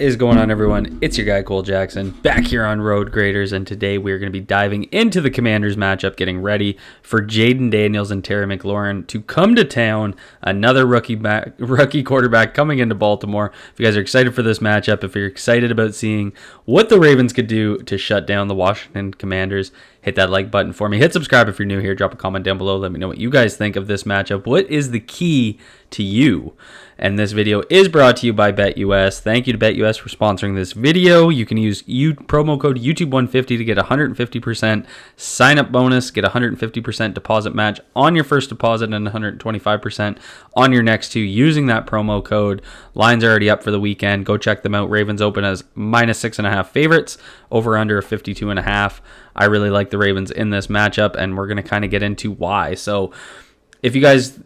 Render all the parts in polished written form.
is going on, everyone? It's your guy Cole Jackson back here on Road Graders, and today we're going to be diving into the Commanders matchup, getting ready for Jayden Daniels and Terry McLaurin to come to town. Another rookie quarterback coming into Baltimore. If you guys are excited for this matchup, if you're excited about seeing what the Ravens could do to shut down the Washington Commanders, hit that like button for me. Hit subscribe if you're new here. Drop a comment down below. Let me know what you guys think of this matchup. What is the key to you? And this video is brought to you by BetUS. Thank you to BetUS for sponsoring this video. You can use promo code YouTube150 to get 150% sign-up bonus, get 150% deposit match on your first deposit, and 125% on your next two using that promo code. Lines are already up for the weekend. Go check them out. Ravens open as -6.5 favorites, over under 52.5. I really like the Ravens in this matchup, and we're going to kind of get into why. So If you guys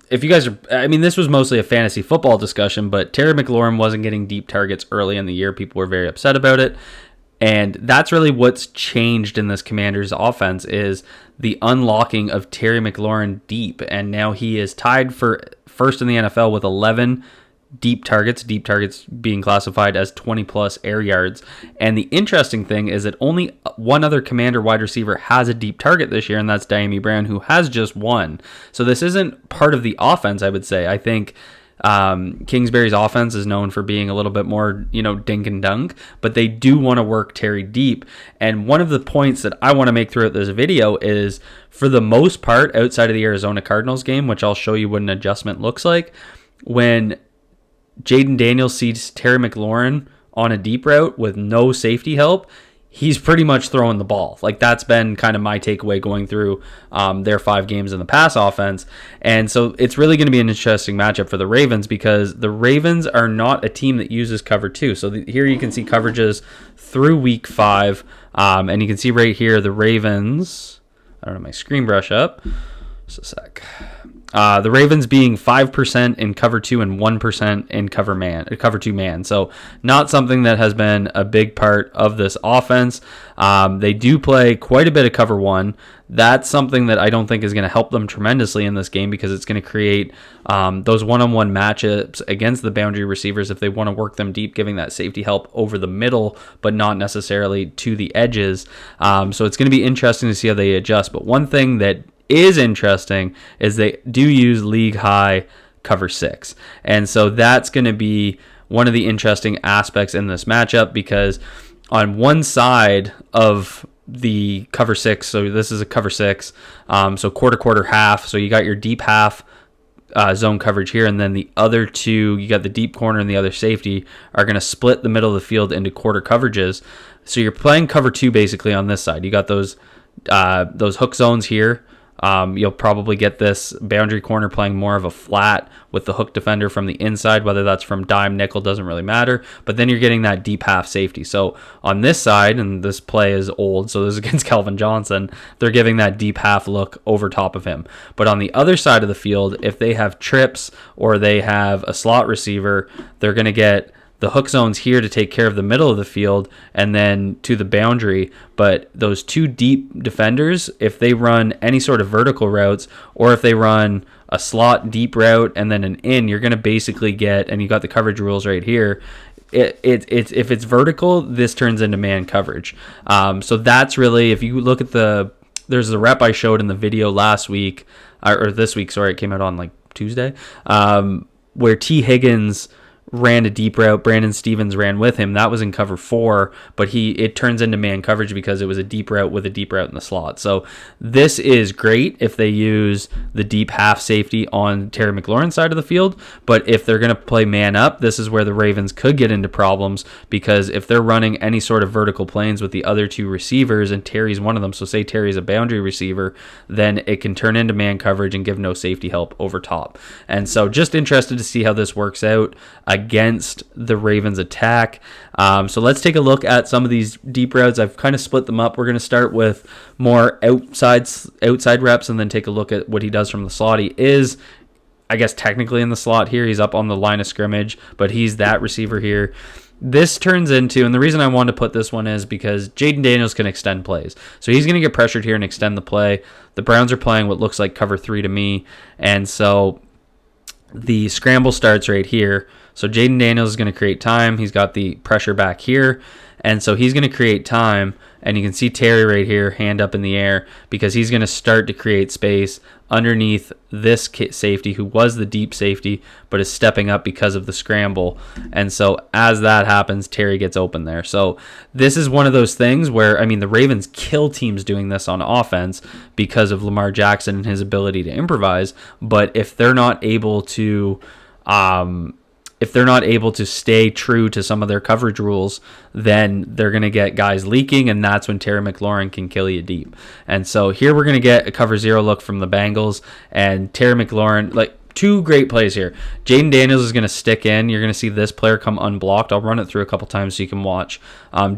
are, I mean, this was mostly a fantasy football discussion, but Terry McLaurin wasn't getting deep targets early in the year. People were very upset about it. And that's really what's changed in this Commanders offense is the unlocking of Terry McLaurin deep. And now he is tied for first in the NFL with 11 deep targets being classified as 20 plus air yards. And the interesting thing is that only one other Commander wide receiver has a deep target this year, and that's Dyami Brown, who has just one. So this isn't part of the offense, I would say. I think Kingsbury's offense is known for being a little bit more, dink and dunk, but they do want to work Terry deep. And one of the points that I want to make throughout this video is, for the most part, outside of the Arizona Cardinals game, which I'll show you what an adjustment looks like, when Jayden Daniels sees Terry McLaurin on a deep route with no safety help, he's pretty much throwing the ball. Like, that's been kind of my takeaway going through their 5 games in the pass offense. And so it's really going to be an interesting matchup for the Ravens, because the Ravens are not a team that uses cover 2. So here you can see coverages through week 5. And you can see right here the Ravens, I don't have my screen brush up. Just a sec. The Ravens being 5% in cover 2 and 1% in cover 2 man. So not something that has been a big part of this offense. They do play quite a bit of cover 1. That's something that I don't think is going to help them tremendously in this game, because it's going to create those one-on-one matchups against the boundary receivers if they want to work them deep, giving that safety help over the middle, but not necessarily to the edges. So it's going to be interesting to see how they adjust. But one thing that is interesting is they do use league high cover 6, and so that's going to be one of the interesting aspects in this matchup, because on one side of the cover 6, so this is a cover 6, so quarter, half, so you got your deep half zone coverage here, and then the other two, you got the deep corner and the other safety, are going to split the middle of the field into quarter coverages. So you're playing cover 2 basically on this side. You got those hook zones here. You'll probably get this boundary corner playing more of a flat with the hook defender from the inside, whether that's from dime, nickel, doesn't really matter. But then you're getting that deep half safety. So on this side, and this play is old, so this is against Calvin Johnson, they're giving that deep half look over top of him. But on the other side of the field, if they have trips or they have a slot receiver, they're going to get the hook zones here to take care of the middle of the field and then to the boundary. But those two deep defenders, if they run any sort of vertical routes, or if they run a slot deep route and then an in, you're going to basically get, and you got the coverage rules right here, if it's vertical, this turns into man coverage. So that's really, if you look at there's the rep I showed in the video last week, or this week, sorry, it came out on like Tuesday, where T. Higgins ran a deep route. Brandon Stevens ran with him. That was in cover 4, but it turns into man coverage because it was a deep route with a deep route in the slot. So this is great if they use the deep half safety on Terry McLaurin's side of the field, but if they're going to play man up, this is where the Ravens could get into problems, because if they're running any sort of vertical planes with the other two receivers, and Terry's one of them, so say Terry's a boundary receiver, then it can turn into man coverage and give no safety help over top. And so just interested to see how this works out against the Ravens attack. So let's take a look at some of these deep routes. I've kind of split them up. We're going to start with more outside reps and then take a look at what he does from the slot. He is, I guess, technically in the slot here. He's up on the line of scrimmage, but he's that receiver here. This turns into, and the reason I wanted to put this one is because Jayden Daniels can extend plays. So he's going to get pressured here and extend the play. The Browns are playing what looks like cover 3 to me, and so the scramble starts right here. So Jayden Daniels is going to create time. He's got the pressure back here. And so he's going to create time. And you can see Terry right here, hand up in the air, because he's going to start to create space underneath this safety, who was the deep safety, but is stepping up because of the scramble. And so as that happens, Terry gets open there. So this is one of those things where, I mean, the Ravens kill teams doing this on offense because of Lamar Jackson and his ability to improvise. But if they're not able to stay true to some of their coverage rules, then they're going to get guys leaking, and that's when Terry McLaurin can kill you deep. And so here we're going to get a cover 0 look from the Bengals, and Terry McLaurin, like, two great plays here. Jayden Daniels is going to stick in. You're going to see this player come unblocked. I'll run it through a couple times so you can watch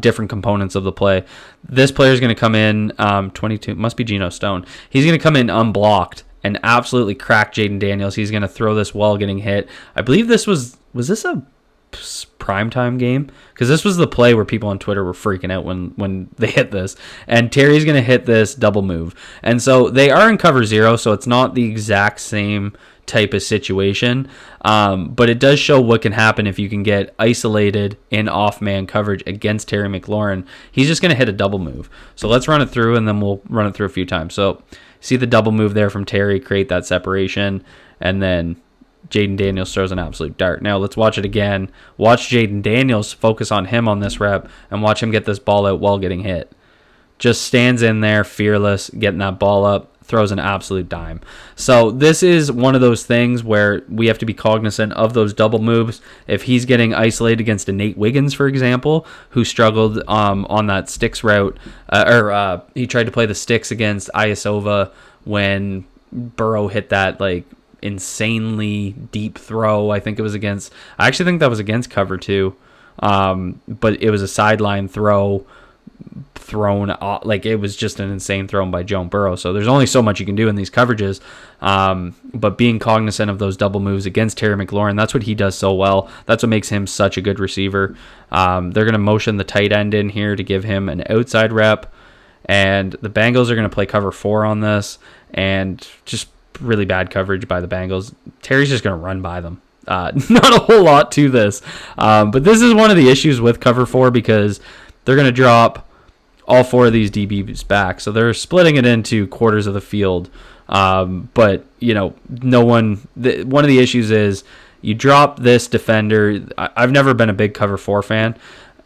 different components of the play. This player is going to come in, 22, must be Geno Stone. He's going to come in unblocked and absolutely crack Jayden Daniels. He's going to throw this while getting hit. I believe this was this a primetime game? Because this was the play where people on Twitter were freaking out when they hit this. And Terry's going to hit this double move. And so they are in cover 0, so it's not the exact same type of situation. But it does show what can happen if you can get isolated in off-man coverage against Terry McLaurin. He's just going to hit a double move. So let's run it through, and then we'll run it through a few times. So see the double move there from Terry, create that separation, and then Jayden Daniels throws an absolute dart. Now let's watch it again. Watch Jayden Daniels, focus on him on this rep, and watch him get this ball out while getting hit. Just stands in there, fearless, getting that ball up, throws an absolute dime. So this is one of those things where we have to be cognizant of those double moves. If he's getting isolated against a Nate Wiggins, for example, who struggled on that sticks route, he tried to play the sticks against Iosova when Burrow hit that, like, insanely deep throw. I actually think that was against cover 2, but it was a sideline thrown like, it was just an insane throw by Joe Burrow. So there's only so much you can do in these coverages, but being cognizant of those double moves against Terry McLaurin, that's what he does so well. That's what makes him such a good receiver. They're going to motion the tight end in here to give him an outside rep, and the Bengals are going to play cover 4 on this, and just really bad coverage by the Bengals. Terry's just going to run by them. Not a whole lot to this. But this is one of the issues with cover 4, because they're going to drop all 4 of these DBs back. So they're splitting it into quarters of the field. But, one of the issues is you drop this defender. I've never been a big cover 4 fan.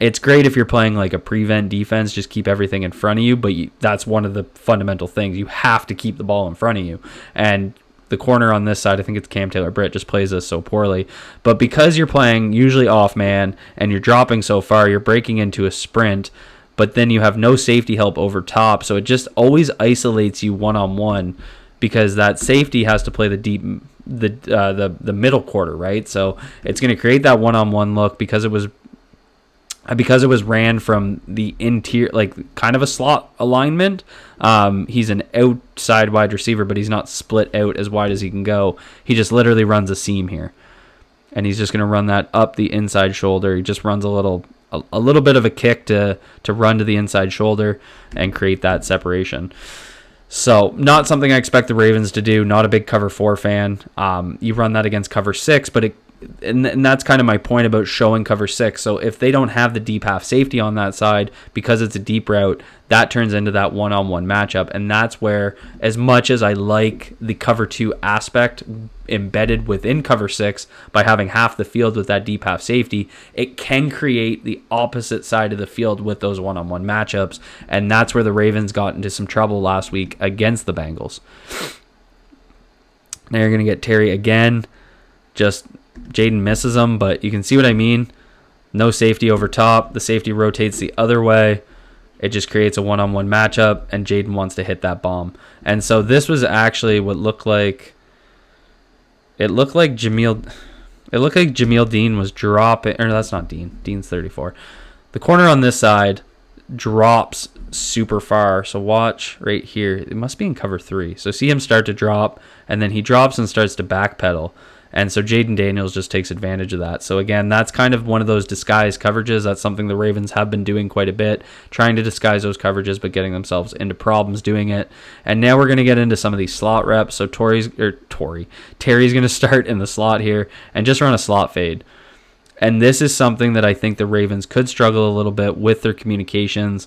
It's great if you're playing like a prevent defense, just keep everything in front of you, but that's one of the fundamental things. You have to keep the ball in front of you. And the corner on this side, I think it's Cam Taylor-Britt, just plays this so poorly. But because you're playing usually off man and you're dropping so far, you're breaking into a sprint, but then you have no safety help over top, so it just always isolates you one-on-one, because that safety has to play the middle quarter, right? So it's going to create that one-on-one look because it was ran from the interior, like kind of a slot alignment. He's an outside wide receiver, but he's not split out as wide as he can go. He just literally runs a seam here, and he's just going to run that up the inside shoulder. He just runs a little bit of a kick to run to the inside shoulder and create that separation. So not something I expect the Ravens to do. Not a big cover 4 fan. You run that against cover 6, but and that's kind of my point about showing cover 6. So if they don't have the deep half safety on that side, because it's a deep route, that turns into that one-on-one matchup. And that's where, as much as I like the cover 2 aspect embedded within cover 6 by having half the field with that deep half safety, it can create the opposite side of the field with those one-on-one matchups. And that's where the Ravens got into some trouble last week against the Bengals. Now you're going to get Terry again. Just Jayden misses him, but you can see what I mean. No safety over top. The safety rotates the other way. It just creates a one-on-one matchup, and Jayden wants to hit that bomb. And so this was actually what looked like. It looked like Jameel Dean was dropping. Or that's not Dean. Dean's 34. The corner on this side drops super far. So watch right here. It must be in cover 3. So see him start to drop, and then he drops and starts to backpedal. And so Jayden Daniels just takes advantage of that. So again, that's kind of one of those disguised coverages. That's something the Ravens have been doing quite a bit, trying to disguise those coverages, but getting themselves into problems doing it. And now we're going to get into some of these slot reps. So Terry's going to start in the slot here and just run a slot fade. And this is something that I think the Ravens could struggle a little bit with their communications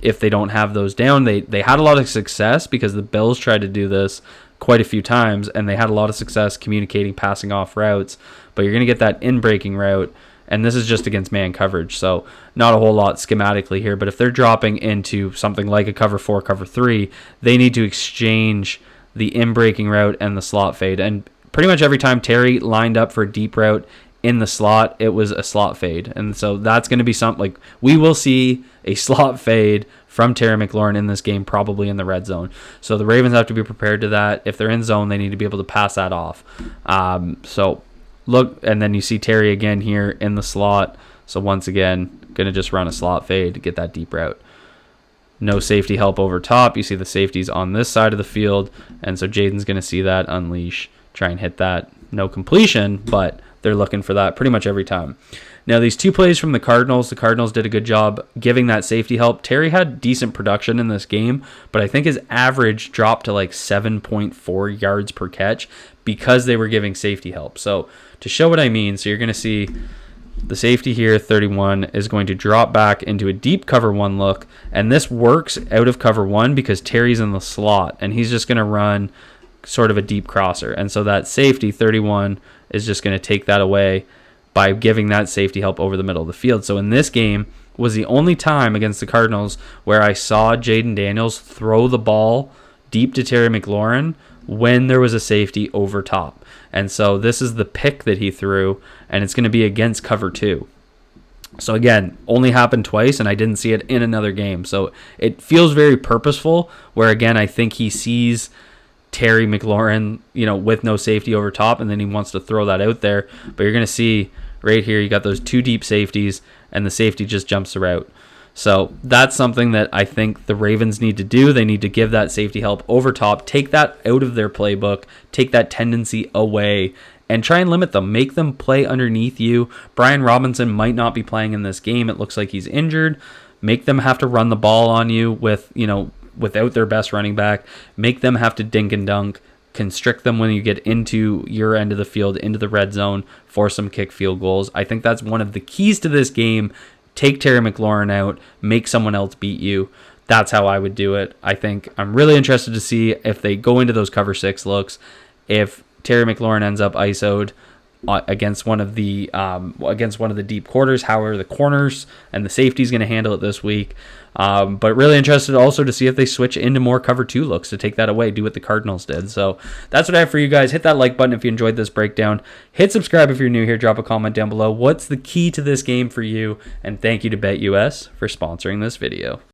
if they don't have those down. They had a lot of success because the Bills tried to do this quite a few times, and they had a lot of success communicating passing off routes. But you're going to get that in-breaking route, and this is just against man coverage, so not a whole lot schematically here. But if they're dropping into something like a cover 4, cover 3, they need to exchange the in-breaking route and the slot fade. And pretty much every time Terry lined up for a deep route in the slot, it was a slot fade. And so that's going to be something like we will see a slot fade from Terry McLaurin in this game, probably in the red zone. So the Ravens have to be prepared to that. If they're in zone, they need to be able to pass that off. So look, and then you see Terry again here in the slot. So once again, going to just run a slot fade to get that deep route. No safety help over top. You see the safeties on this side of the field. And so Jayden's going to see that, unleash, try and hit that. No completion, but they're looking for that pretty much every time. Now, these two plays from the Cardinals did a good job giving that safety help. Terry had decent production in this game, but I think his average dropped to like 7.4 yards per catch because they were giving safety help. So to show what I mean, so you're going to see the safety here, 31, is going to drop back into a deep cover 1 look, and this works out of cover 1 because Terry's in the slot, and he's just going to run sort of a deep crosser. And so that safety, 31, is just going to take that away by giving that safety help over the middle of the field. So in this game was the only time against the Cardinals where I saw Jayden Daniels throw the ball deep to Terry McLaurin when there was a safety over top. And so this is the pick that he threw, and it's going to be against cover 2. So again, only happened twice, and I didn't see it in another game. So it feels very purposeful, where again, I think he sees Terry McLaurin, with no safety over top, and then he wants to throw that out there. But you're going to see right here, you got those 2 deep safeties, and the safety just jumps the route. So that's something that I think the Ravens need to do. They need to give that safety help over top, take that out of their playbook, take that tendency away, and try and limit them. Make them play underneath you. Brian Robinson might not be playing in this game. It looks like he's injured. Make them have to run the ball on you without their best running back. Make them have to dink and dunk. Constrict them when you get into your end of the field, into the red zone, force some kick field goals. I think that's one of the keys to this game. Take Terry McLaurin out, make someone else beat you. That's how I would do it. I think I'm really interested to see if they go into those cover 6 looks, if Terry McLaurin ends up ISO'd against one of the deep quarters. How are the corners and the safeties going to handle it this week? But really interested also to see if they switch into more cover 2 looks to take that away, do what the Cardinals did. So that's what I have for you guys. Hit that like button if you enjoyed this breakdown. Hit subscribe if you're new here. Drop a comment down below. What's the key to this game for you? And thank you to BetUS for sponsoring this video.